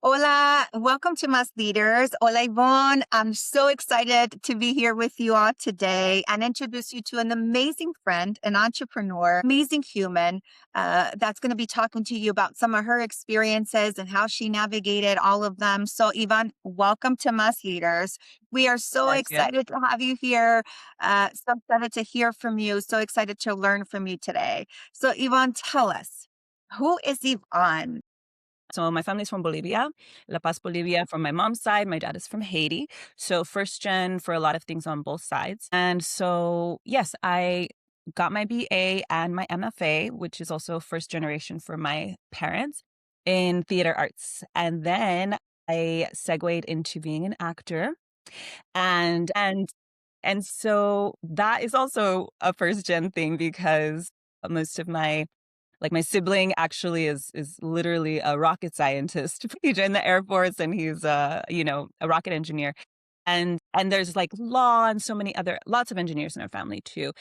Hola, welcome to Mas Leaders. Hola, Yvonne. I'm so excited to be here with you all today and introduce you to an amazing friend, an entrepreneur, amazing human that's going to be talking to you about some of her experiences and how she navigated all of them. So, Yvonne, welcome to Mas Leaders. We are so Gracias. excited to have you here. So excited to hear from you. So excited to learn from you today. So, Yvonne, tell us, who is Yvonne? So my family's from Bolivia, La Paz, Bolivia from my mom's side. My dad is from Haiti. So first gen for a lot of things on both sides. And so, yes, I got my BA and my MFA, which is also first generation for my parents in theater arts. And then I segued into being an actor. And so that is also a first gen thing because most of my sibling actually is literally a rocket scientist. He joined the Air Force and he's a rocket engineer. And there's like law and so many other lots of engineers in our family too.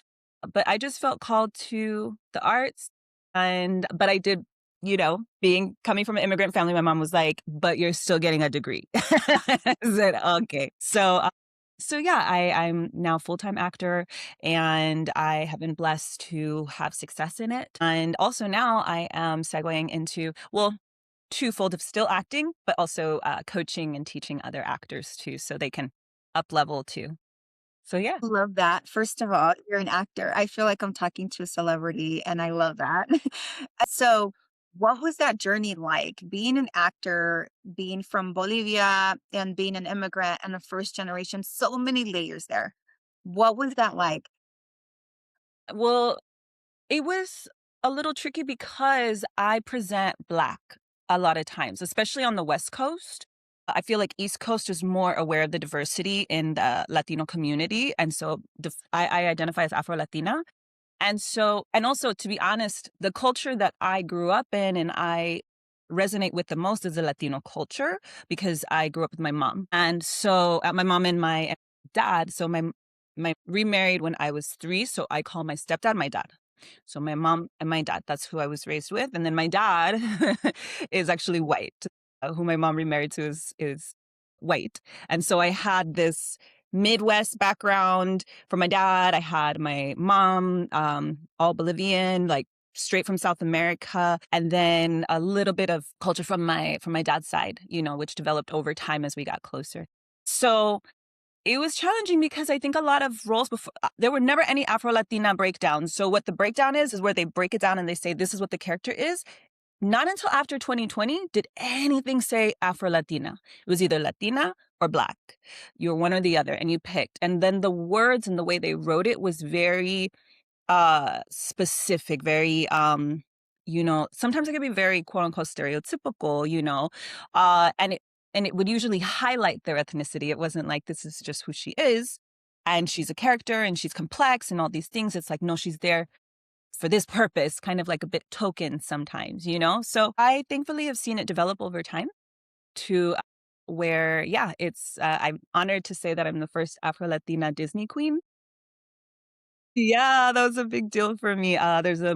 But I just felt called to the arts but I did, being coming from an immigrant family, my mom was like, "But you're still getting a degree." I said, "Okay." So yeah, I'm now full-time actor and I have been blessed to have success in it. And also now I am segueing into, well, twofold of still acting, but also coaching and teaching other actors too, so they can up level too. So yeah. Love that. First of all, you're an actor. I feel like I'm talking to a celebrity, and I love that. So, what was that journey like? Being an actor, being from Bolivia, and being an immigrant and a first generation, so many layers there. What was that like? Well, it was a little tricky because I present Black a lot of times, especially on the West Coast. I feel like East Coast is more aware of the diversity in the Latino community, and so I identify as Afro Latina. And also, to be honest, the culture that I grew up in and I resonate with the most is the Latino culture because I grew up with my mom. And so, my mom and my dad, so my remarried when I was 3, so I call my stepdad my dad. So my mom and my dad, that's who I was raised with. And then my dad is actually white. Who my mom remarried to is white. And so I had this Midwest background from my dad. I had my mom, all Bolivian, like straight from South America, and then a little bit of culture from my dad's side, which developed over time as we got closer. So it was challenging because I think a lot of roles before there were never any Afro Latina breakdowns. So what the breakdown is where they break it down and they say this is what the character is. Not until after 2020 did anything say Afro Latina. It was either Latina or Black. You were one or the other, and you picked. And then the words and the way they wrote it was very specific, very sometimes it could be very quote unquote stereotypical, and it would usually highlight their ethnicity. It wasn't like this is just who she is and she's a character and she's complex and all these things. It's like, no, she's there for this purpose, kind of like a bit token sometimes. So I thankfully have seen it develop over time to where, yeah, I'm honored to say that I'm the first Afro Latina Disney queen. Yeah, that was a big deal for me. There's a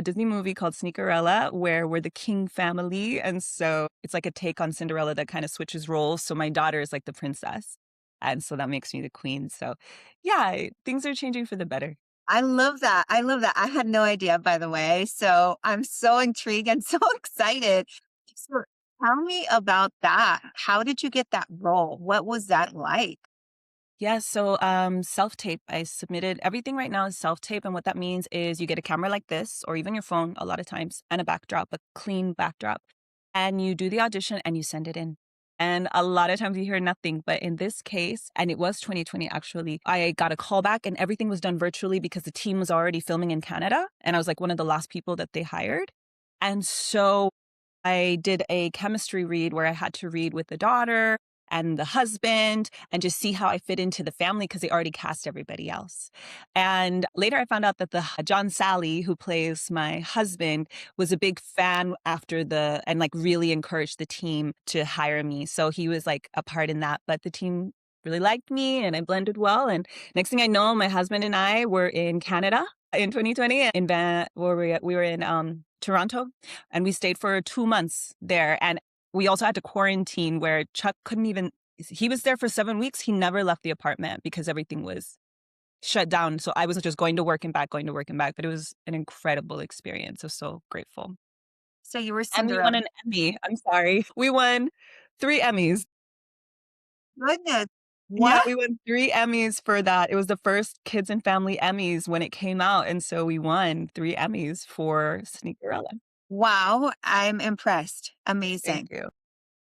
Disney movie called Sneakerella where we're the King family, and so it's like a take on Cinderella that kinda switches roles, so my daughter is like the princess, and so that makes me the queen, so yeah, things are changing for the better. I love that. I love that. I had no idea, by the way. So I'm so intrigued and so excited. So tell me about that. How did you get that role? What was that like? Yeah, so, self-tape, I submitted everything right now is self-tape, and what that means is you get a camera like this, or even your phone a lot of times, and a backdrop, a clean backdrop, and you do the audition and you send it in. And a lot of times you hear nothing, but in this case, and it was 2020 actually, I got a call back and everything was done virtually because the team was already filming in Canada, and I was, like, one of the last people that they hired. And so I did a chemistry read where I had to read with the daughter and the husband and just see how I fit into the family because they already cast everybody else. And later I found out that the John Sally, who plays my husband, was a big fan and like really encouraged the team to hire me. So he was like a part in that. But the team really liked me and I blended well. And next thing I know, my husband and I were in Canada in 2020 where we were in Toronto and we stayed for 2 months there. And we also had to quarantine where Chuck couldn't even he was there for 7 weeks, he never left the apartment because everything was shut down, so I was just going to work and back, going to work and back, but it was an incredible experience, I was so grateful. So you were And we won Cinderella. an Emmy, I'm sorry. We won 3 Emmys. Goodness. Yeah, What? we won 3 Emmys for that. It was the first Kids and Family Emmys when it came out, and so we won 3 Emmys for Sneakerella. Wow, I'm impressed. Thank Amazing. you.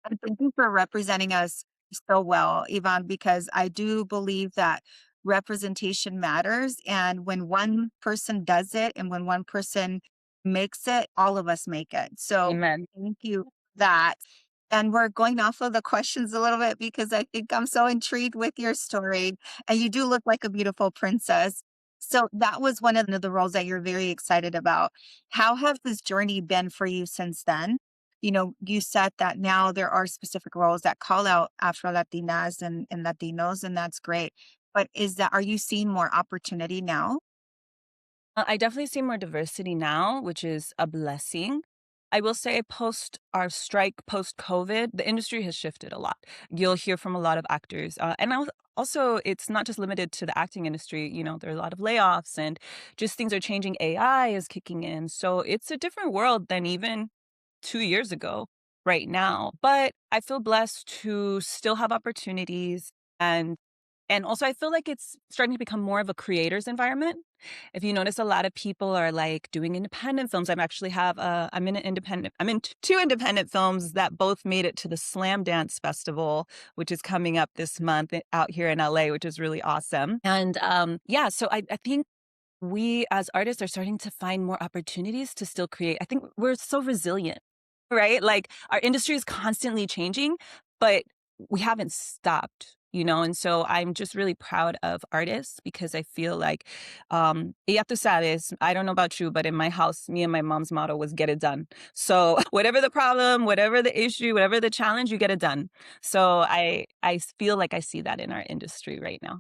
And thank you for representing us so well, Yvonne, because I do believe that representation matters. And when one person does it and when one person makes it, all of us make it. So Amen. thank you for that. And we're going off of the questions a little bit because I think I'm so intrigued with your story. And you do look like a beautiful princess. So that was one of the roles that you're very excited about. How has this journey been for you since then? You said that now there are specific roles that call out Afro Latinas and Latinos, and that's great. But are you seeing more opportunity now? I definitely see more diversity now, which is a blessing. I will say post our strike, post COVID, the industry has shifted a lot. You'll hear from a lot of actors. Also, it's not just limited to the acting industry. There are a lot of layoffs and just things are changing. AI is kicking in. So it's a different world than even 2 years ago right now. But I feel blessed to still have opportunities and also I feel like it's starting to become more of a creator's environment. If you notice a lot of people are like doing independent films. I'm in 2 independent films that both made it to the Slam Dance Festival, which is coming up this month out here in LA, which is really awesome. And yeah, so I think we as artists are starting to find more opportunities to still create. I think we're so resilient, right? Like our industry is constantly changing, but we haven't stopped. And so I'm just really proud of artists because I feel like, ya tú sabes, I don't know about you, but in my house, me and my mom's motto was get it done. So whatever the problem, whatever the issue, whatever the challenge, you get it done. So I feel like I see that in our industry right now.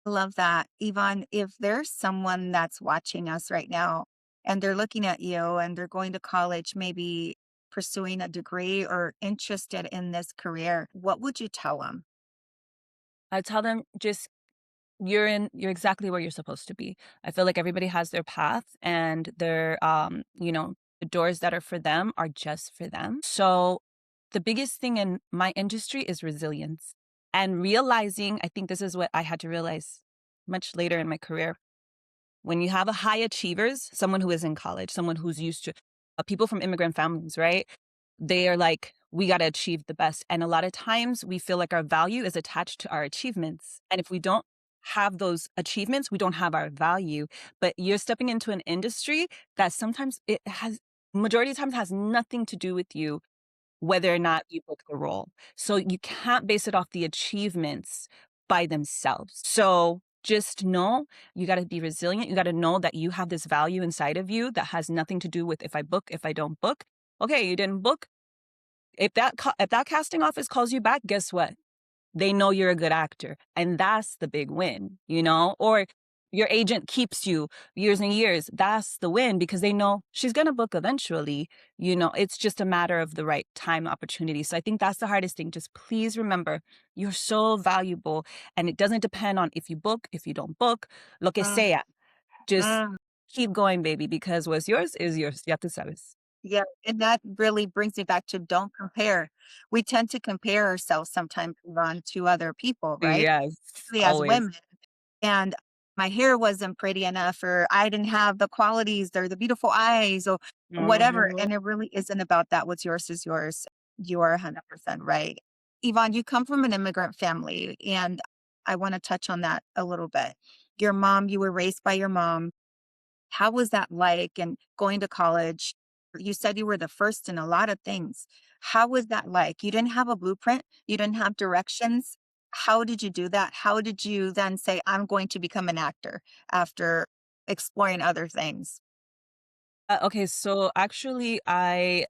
Love that. Yvonne, if there's someone that's watching us right now and they're looking at you and they're going to college, maybe pursuing a degree or interested in this career, what would you tell them? I tell them just you're exactly where you're supposed to be. I feel like everybody has their path and the doors that are for them are just for them. So the biggest thing in my industry is resilience and realizing, I think this is what I had to realize much later in my career. When you have a high achievers, someone who is in college, someone who's used to people from immigrant families, right? They are like, we got to achieve the best. And a lot of times we feel like our value is attached to our achievements. And if we don't have those achievements, we don't have our value. But you're stepping into an industry that sometimes majority of times has nothing to do with you whether or not you book the role. So you can't base it off the achievements by themselves. So just know you got to be resilient. You got to know that you have this value inside of you that has nothing to do with if I book, if I don't book. Okay, you didn't book. If that casting office calls you back, guess what? They know you're a good actor, and that's the big win. Or your agent keeps you years and years. That's the win because they know she's going to book eventually. It's just a matter of the right time opportunity. So I think that's the hardest thing. Just please remember you're so valuable and it doesn't depend on if you book, if you don't book, lo que Mm, sea. Just mm. keep going, baby, because what's yours is yours. Ya tú sabes. Yeah, and that really brings me back to don't compare. We tend to compare ourselves sometimes, Yvonne, to other people, right? Yes, Especially as always. women. And my hair wasn't pretty enough, or I didn't have the qualities or the beautiful eyes or whatever. Mhm. And it really isn't about that. What's yours is yours. You are 100% right. Yvonne, you come from an immigrant family, and I want to touch on that a little bit. Your mom, you were raised by your mom. How was that like? And going to college, you said you were the first in a lot of things. How was that like? You didn't have a blueprint, you didn't have directions. How did you do that? How did you then say, I'm going to become an actor after exploring other things? Okay, so actually, I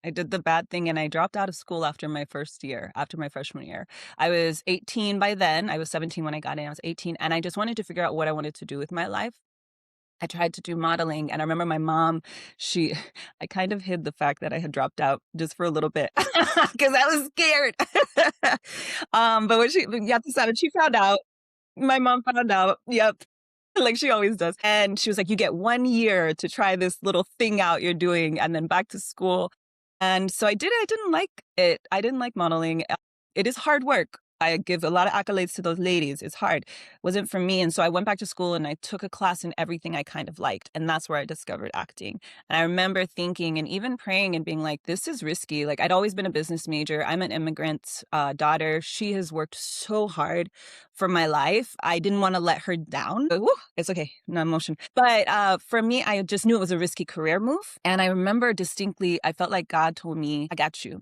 did the bad thing and I dropped out of school after my first year, after my freshman year. I was 18 by then. I was 17 when I got in. I was 18 and I just wanted to figure out what I wanted to do with my life. I tried to do modeling, and I remember my mom, she I kind of hid the fact that I had dropped out just for a little bit because I was scared. But when she but you have to stop it, she found out. My mom found out, yep, like she always does, and she was like, "You get 1 year to try this little thing out you're doing, and then back to school." And so I did it, I didn't like it. I didn't like modeling. It is hard work. I give a lot of accolades to those ladies. It's hard. Wasn't for me, and so I went back to school and I took a class in everything I kind of liked, and that's where I discovered acting. And I remember thinking and even praying and being like, "This is risky." Like, I'd always been a business major. I'm an immigrant, daughter. She has worked so hard for my life. I didn't wanna let her down. Woo, it's okay, no emotion. But, for me, I just knew it was a risky career move, and I remember distinctly, I felt like God told me, "I got you.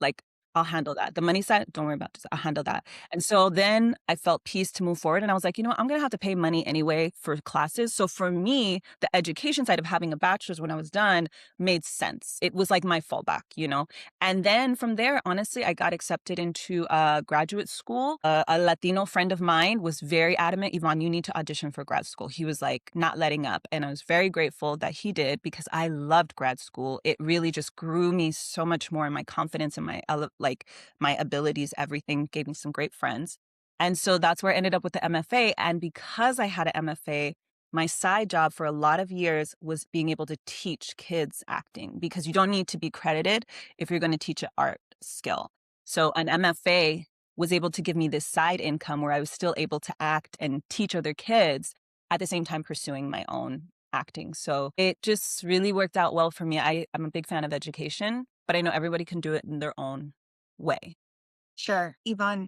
Like, I'll handle that. The money side, don't worry about this. I'll handle that." And so then I felt peace to move forward, and I was like, "You know what? I'm gonna have to pay money anyway for classes." So for me, the education side of having a bachelor's when I was done made sense. It was like my fallback, you know? And then from there, honestly, I got accepted into a graduate school. A Latino friend of mine was very adamant, Yvonne, you need to audition for grad school. He was like not letting up. And I was very grateful that he did because I loved grad school. It really just grew me so much more in my confidence and like my abilities, everything gave me some great friends. And so that's where I ended up with the MFA. And because I had an MFA, my side job for a lot of years was being able to teach kids acting because you don't need to be credited if you're going to teach an art skill. So an MFA was able to give me this side income where I was still able to act and teach other kids at the same time pursuing my own acting. So it just really worked out well for me. I'm a big fan of education, but I know everybody can do it in their own way. Sure. Yvonne,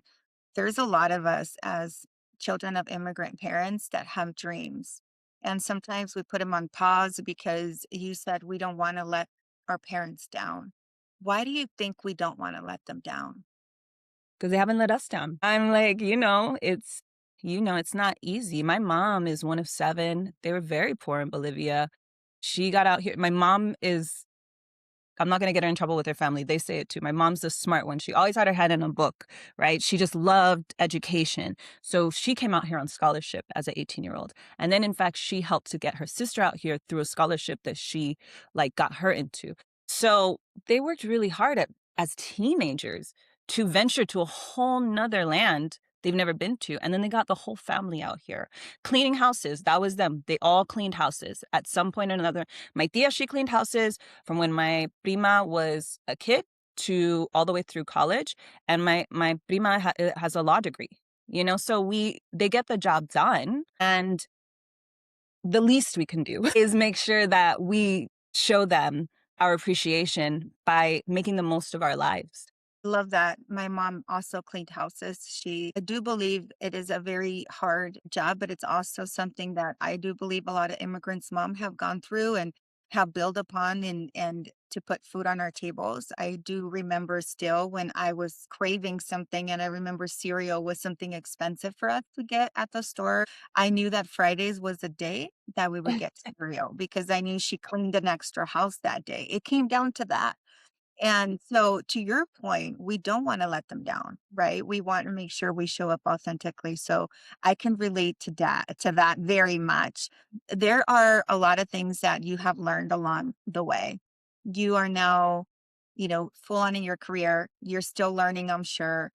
there's a lot of us as children of immigrant parents that have dreams. And sometimes we put them on pause because you said we don't want to let our parents down. Why do you think we don't want to let them down? Because they haven't let us down. I'm like, it's not easy. My mom is one of 7. They were very poor in Bolivia. She got out here. My mom is I'm not gonna get her in trouble with her family, they say it too. My mom's the smart one, she always had her head in a book, right? She just loved education. So she came out here on scholarship as an 18-year-old, and then, in fact, she helped to get her sister out here through a scholarship that she, like, got her into. So they worked really hard as teenagers to venture to a whole 'nother land they've never been to, and then they got the whole family out here. Cleaning houses, that was them. They all cleaned houses at some point or another. My tia, she cleaned houses from when my prima was a kid to all the way through college, and my prima has a law degree, so they get the job done, and the least we can do is make sure that we show them our appreciation by making the most of our lives. Love that. My mom also cleaned houses. I do believe it is a very hard job, but it's also something that I do believe a lot of immigrants' mom have gone through and have built upon and to put food on our tables. I do remember still when I was craving something and I remember cereal was something expensive for us to get at the store. I knew that Fridays was the day that we would get cereal because I knew she cleaned an extra house that day. It came down to that. And so to your point, we don't wanna let them down, right? We want to make sure we show up authentically. So I can relate to that very much. There are a lot of things that you have learned along the way. You are now, full on in your career. You're still learning, I'm sure.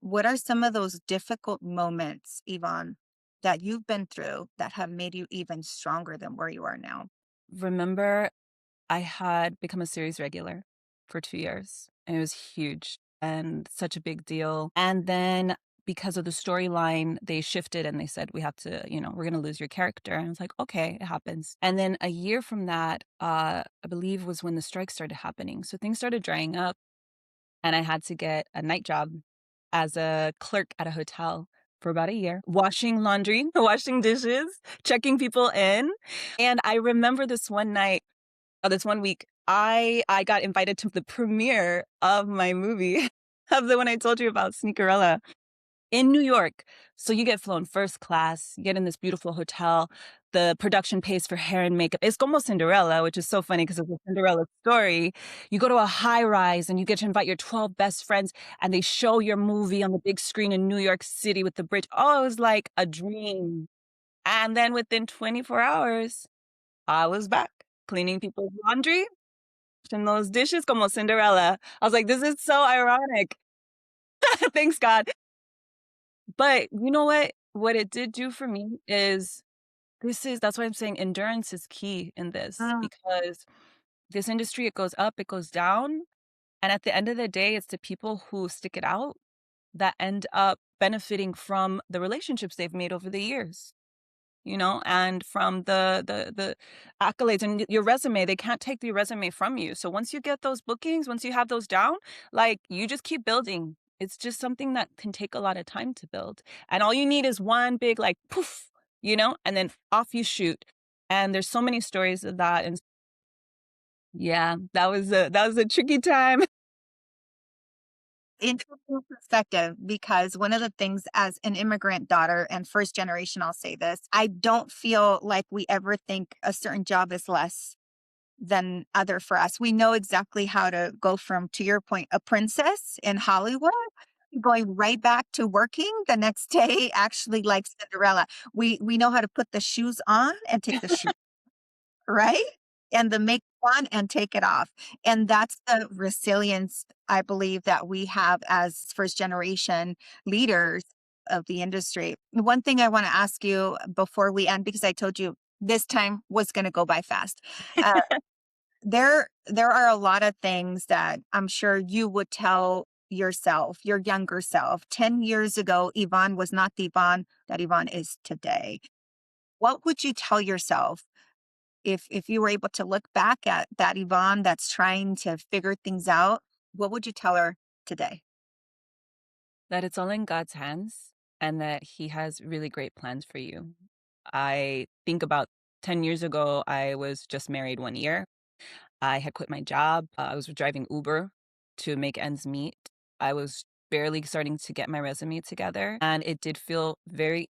What are some of those difficult moments, Yvonne, that you've been through that have made you even stronger than where you are now? Remember, I had become a series regular for 2 years, and it was huge and such a big deal, and then because of the storyline, they shifted and they said, "We have to, we're gonna lose your character," and I was like, "Okay, it happens." And then a year from that, I believe was when the strike started happening, so things started drying up, and I had to get a night job as a clerk at a hotel for about a year, washing laundry, washing dishes, checking people in, and I remember this one week, I got invited to the premiere of my movie, of the one I told you about, Sneakerella, in New York. So you get flown first class, you get in this beautiful hotel, the production pays for hair and makeup. It's como Cinderella, which is so funny because it's a Cinderella story. You go to a high rise and you get to invite your 12 best friends and they show your movie on the big screen in New York City with the bridge. Oh, it was like a dream. And then within 24 hours, I was back cleaning people's laundry, washing those dishes como Cinderella. I was like, "This is so ironic." Thanks, God. But you know what? What it did do for me is that's why I'm saying endurance is key in this Mm. because this industry, it goes up, it goes down, and at the end of the day, it's the people who stick it out that end up benefiting from the relationships they've made over the years. You know, and from the accolades and your resume, they can't take your resume from you. So once you get those bookings, once you have those down, like you just keep building. It's just something that can take a lot of time to build. And all you need is one big like poof, you know, and then off you shoot. And there's so many stories of that. And yeah, that was a tricky time. Interesting perspective, because one of the things as an immigrant daughter and first generation, I'll say this, I don't feel like we ever think a certain job is less than other for us. We know exactly how to go from, to your point, a princess in Hollywood, going right back to working the next day, actually like Cinderella. We know how to put the shoes on and take the shoes, right? And the make on and take it off. And that's the resilience I believe that we have as first generation leaders of the industry. One thing I want to ask you before we end, because I told you this time was going to go by fast. Uh, there are a lot of things that I'm sure you would tell yourself, your younger self. 10 years ago, Yvonne was not the Yvonne that Yvonne is today. What would you tell yourself if you were able to look back at that Yvonne that's trying to figure things out? What would you tell her today? That it's all in God's hands and that He has really great plans for you. I think about 10 years ago, I was just married 1 year. I had quit my job. I was driving Uber to make ends meet. I was barely starting to get my resume together, and it did feel very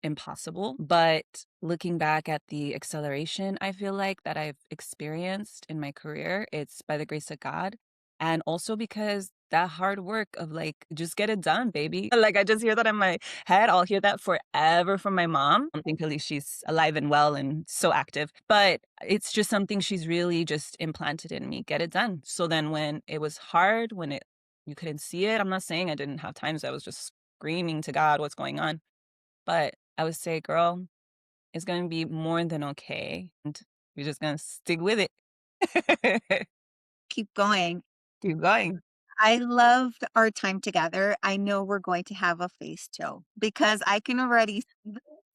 impossible. But looking back at the acceleration, I feel like that I've experienced in my career, it's by the grace of God. And also because that hard work of like, just get it done, baby. Like, I just hear that in my head. I'll hear that forever from my mom. Thankfully, she's alive and well and so active. But it's just something she's really just implanted in me. Get it done. So then when it was hard, when you couldn't see it, I'm not saying I didn't have times I was just screaming to God, what's going on? But I would say, "Girl, it's gonna be more than okay, and you're just gonna stick with it." Keep going. Keep going. I loved our time together. I know we're going to have a face show because I can already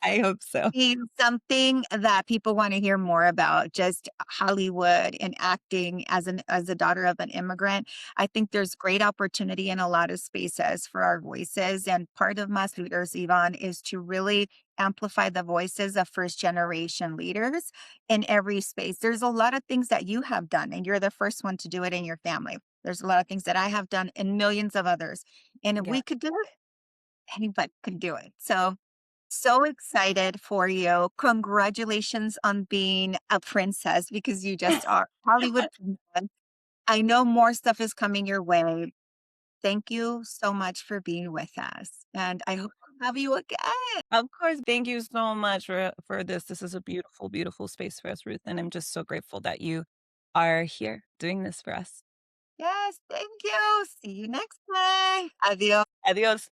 I hope so. be something that people want to hear more about, just Hollywood and acting as a daughter of an immigrant. I think there's great opportunity in a lot of spaces for our voices, and part of Mas Leaders, Yvonne, is to really amplify the voices of first generation leaders in every space. There's a lot of things that you have done, and you're the first one to do it in your family. There's a lot of things that I have done and millions of others. And if Yeah. we could do it, anybody could do it. So excited for you. Congratulations on being a princess, because you just are Hollywood princess. I know more stuff is coming your way. Thank you so much for being with us. And I hope to have you again. Of course, thank you so much for this. This is a beautiful, beautiful space for us, Ruth, and I'm just so grateful that you are here doing this for us. Yes, thank you. See you next time. Adios. Adios.